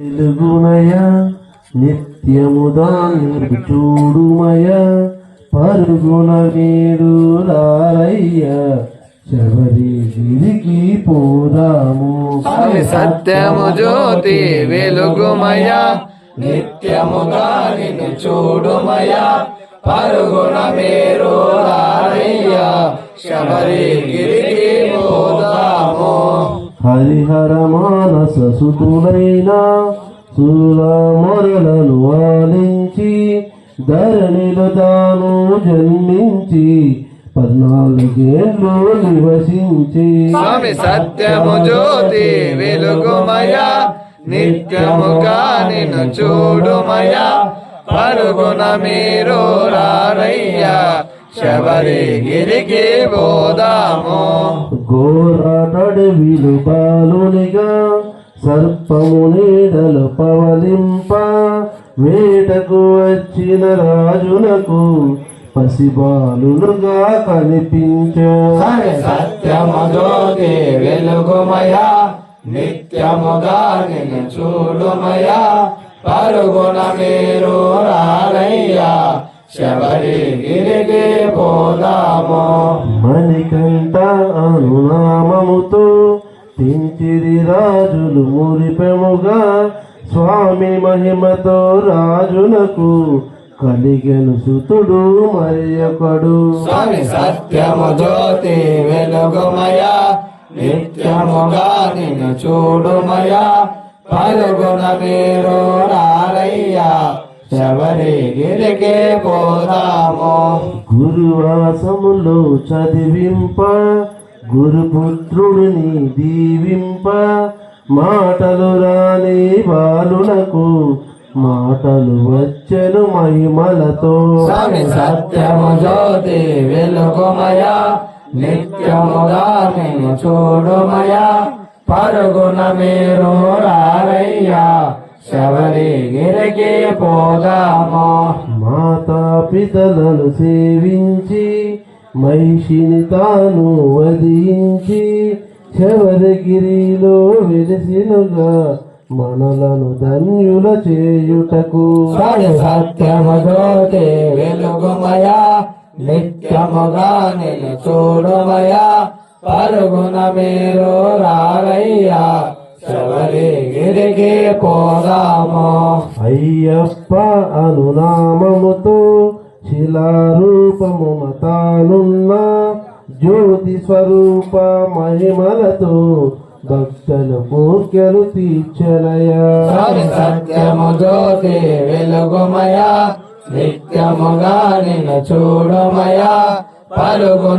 వెలుగుమయ నిత్యముదాన్ని చూడుమయ పరుగున మీరు రారయ్య శబరిగిరికి పోదాము. సత్యము జ్యోతి వెలుగుమయ నిత్యముగా నిన్ను చూడుమయ పరుగున మీరు రారయ్య శబరిగిరికి పోదాము. హరిహర మానస సుతులైన సుర మొరలను ఆలించి ధరణిలో తాను జన్మించి 14 ఏళ్ళు నివసించి స్వామి సత్యము జ్యోతి వెలుగుమయ నిత్యముగా నిన్ను చూడుమయ పరుగున మీరు రారయ్య శబరిగిరికి పోదాము. ఘోరటడవిలు బాలునిగా సర్పము నీడలు పవలింప వేటకు వచ్చిన రాజునకు పసిబాలునుగా కనిపించే సత్యము జ్యోతి వెలుగుమయ నిత్యముగా నిన్ను చూడుమయ పరుగున మీరు రారయ్య శబరిగిరికి పోదాము. మణికంఠ అనునామముతో తించిరి రాజులు మురిపెముగా స్వామి మహిమతో రాజునకు కలిగెను సుతుడు మరి ఒకడు. స్వామి సత్యము జ్యోతి వెలుగుమయ నిత్యముగా నిన్ను చూడుమయ పరుగున మీరు రారయ్య శబరిగిరికి పోదాము. గురువాసములో చదివింప గురుపుత్రుడిని దీవింప మాటలు రాని బాలునకు మాటలు వచ్చెను మహిమలతో. స్వామి సత్యము జ్యోతి వెలుగుమయ నిత్యముగా నిన్ను చూడుమయ పరుగున మీరు రారయ్య శబరిగిరికి పోదాము. మాతా పితలను సేవించి మహిషిని తాను వధించి శబరిగిరిలో వెలిసినుగా మనలను ధన్యుల చేయుటకు. సత్యము జ్యోతి వెలుగుమయ నిత్యముగా నిన్ను చూడుమయ పరుగున మీరు రారయ్య శబరిగిరికి పోదాము. అయ్యప్ప అనునామముతో శిలారూపమున తానున్న జ్యోతి స్వరూప మహిమలతో భక్తుల కోర్కెలు తీర్చనయా. సత్యము జ్యోతి వెలుగుమయ నిత్యముగా నిన్ను చూడుమయ పరుగున